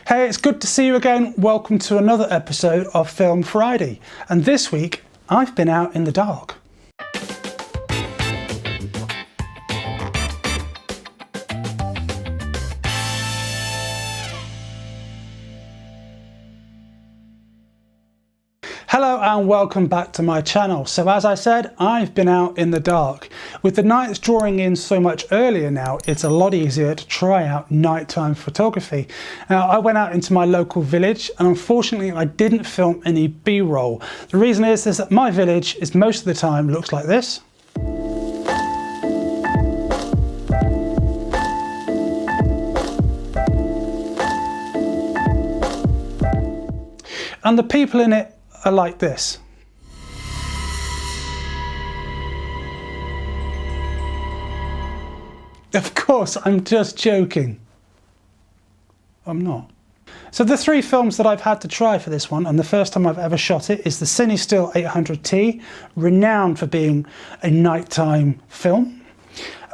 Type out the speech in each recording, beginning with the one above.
Hey, it's good to see you again. Welcome to another episode of Film Friday. And this week, I've been out in the dark. Hello and welcome back to my channel. So as I said, I've been out in the dark. With the nights drawing in so much earlier now, it's a lot easier to try out nighttime photography. Now, I went out into my local village and unfortunately I didn't film any B-roll. The reason is that my village is most of the time looks like this. And the people in it are like this. Of course, I'm just joking. I'm not. So the three films that I've had to try for this one, and the first time I've ever shot it, is the Cinestill 800T, renowned for being a nighttime film.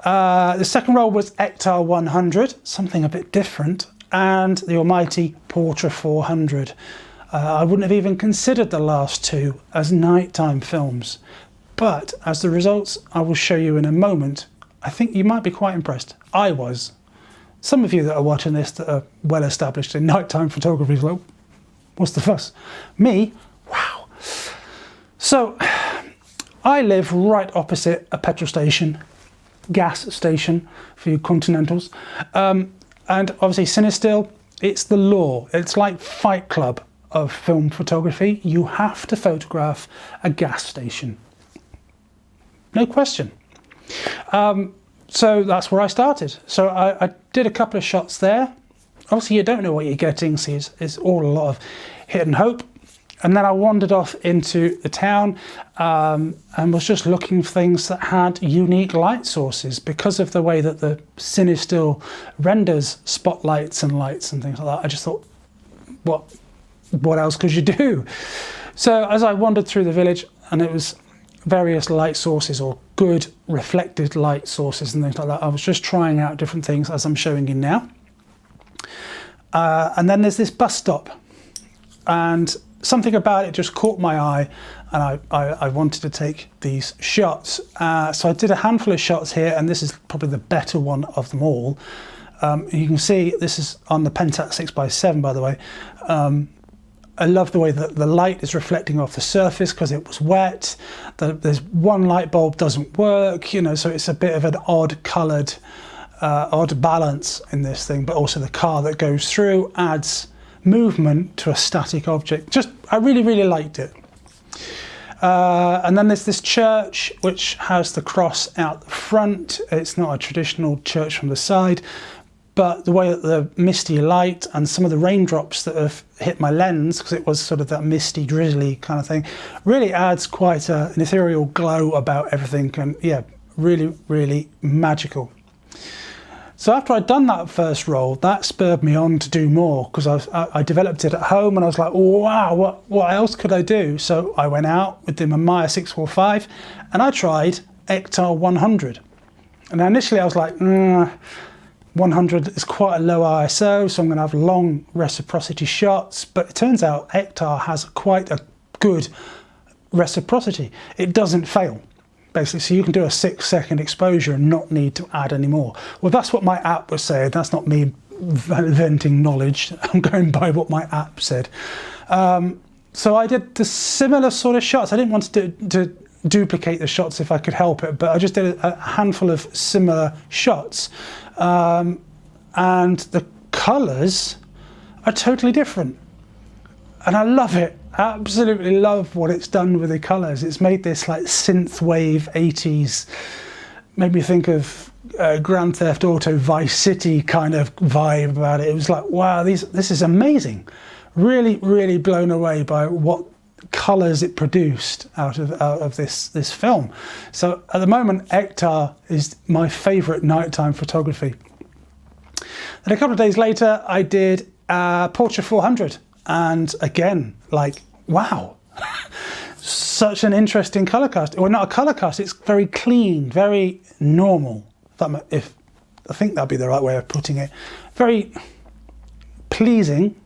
The second roll was Ektar 100, something a bit different, and the almighty Portra 400. I wouldn't have even considered the last two as nighttime films, but as the results I will show you in a moment, I think you might be quite impressed. I was. Some of you that are watching this that are well established in nighttime photography is like, what's the fuss? Me? Wow. So I live right opposite a petrol station, gas station for you continentals, and obviously Cinestill, it's the law. It's like Fight Club of film photography. You have to photograph a gas station. No question. So that's where I started. So I did a couple of shots there. Obviously you don't know what you're getting, so it's all a lot of hit and hope. And then I wandered off into the town and was just looking for things that had unique light sources because of the way that the Cinestill renders spotlights and lights and things like that. I just thought, what else could you do? So as I wandered through the village, and it was various light sources or good reflected light sources and things like that, I was just trying out different things as I'm showing you now. And then there's this bus stop, and something about it just caught my eye, and I wanted to take these shots. So I did a handful of shots here, and this is probably the better one of them all. You can see this is on the Pentax 6x7, by the way. I love the way that the light is reflecting off the surface because it was wet. There's one light bulb doesn't work, you know, so it's a bit of an odd coloured, odd balance in this thing, but also the car that goes through adds movement to a static object. I really, really liked it. And then there's this church which has the cross out the front. It's not a traditional church from the side, but the way that the misty light and some of the raindrops that have hit my lens, because it was sort of that misty, drizzly kind of thing, really adds quite an ethereal glow about everything. And yeah, really, really magical. So after I'd done that first roll, that spurred me on to do more, because I developed it at home and I was like, wow, what else could I do? So I went out with the Mamiya 645 and I tried Ektar 100. And initially I was like, 100 is quite a low ISO, so I'm going to have long reciprocity shots, but it turns out Ektar has quite a good reciprocity. It doesn't fail, basically, so you can do a 6-second exposure and not need to add any more. Well, that's what my app was saying. That's not me venting knowledge. I'm going by what my app said. So I did the similar sort of shots. I didn't want to duplicate the shots if I could help it, but I just did a handful of similar shots. And the colours are totally different, and I love it. I absolutely love what it's done with the colours. It's made this like synthwave 80s, made me think of Grand Theft Auto Vice City kind of vibe about it. It was like, wow, this is amazing. Really, really blown away by what colours it produced out of this film. So at the moment, Ektar is my favourite nighttime photography. Then a couple of days later, I did Portra 400, and again, like, wow, such an interesting colour cast. Well, not a colour cast, it's very clean, very normal. If I think that'd be the right way of putting it. Very pleasing,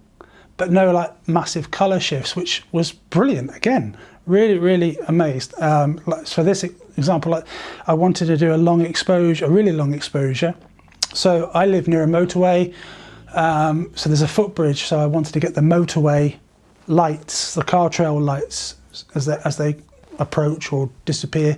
but no like massive color shifts, which was brilliant. Again, really amazed. Like, for this example, like, I wanted to do a long exposure, a really long exposure. So I live near a motorway, so there's a footbridge, so I wanted to get the motorway lights, the car trail lights, as they approach or disappear.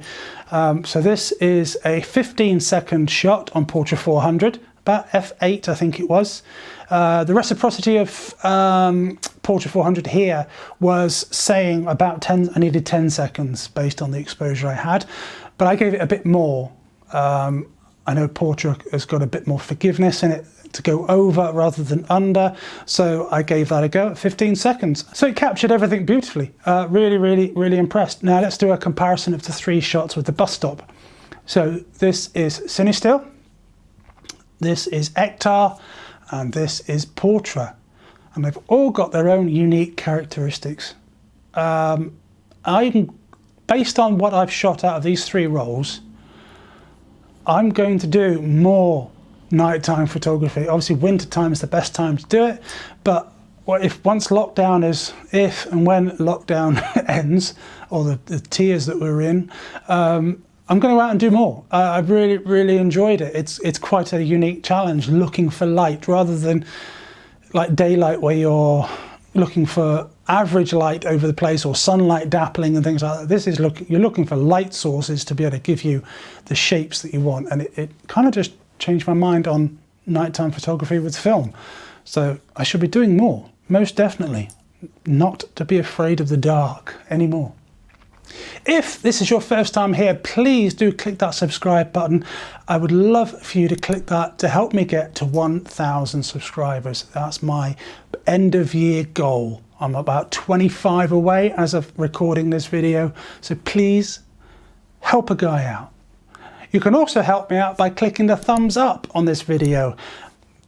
So this is a 15-second shot on Portra 400, about f8 I think it was. The reciprocity of Portra 400 here was saying about 10, I needed 10 seconds based on the exposure I had, but I gave it a bit more. I know Portra has got a bit more forgiveness in it to go over rather than under, so I gave that a go at 15 seconds. So it captured everything beautifully. Really impressed. Now let's do a comparison of the 3 shots with the bus stop. So this is Cinestill, this is Ektar, and this is Portra, and they've all got their own unique characteristics. Based on what I've shot out of these 3 rolls, I'm going to do more nighttime photography. Obviously winter time is the best time to do it, but if when lockdown ends, or the tiers that we're in, I'm going to go out and do more. I've really enjoyed it. It's quite a unique challenge, looking for light rather than like daylight where you're looking for average light over the place or sunlight dappling and things like that. This is you're looking for light sources to be able to give you the shapes that you want, and it kind of just changed my mind on nighttime photography with film. So I should be doing more, most definitely. Not to be afraid of the dark anymore. If this is your first time here, please do click that subscribe button. I would love for you to click that to help me get to 1,000 subscribers. That's my end of year goal. I'm about 25 away as of recording this video, so please help a guy out. You can also help me out by clicking the thumbs up on this video.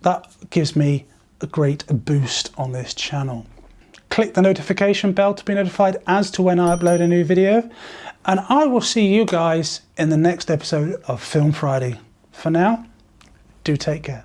That gives me a great boost on this channel. Click the notification bell to be notified as to when I upload a new video, and I will see you guys in the next episode of Film Friday. For now, do take care.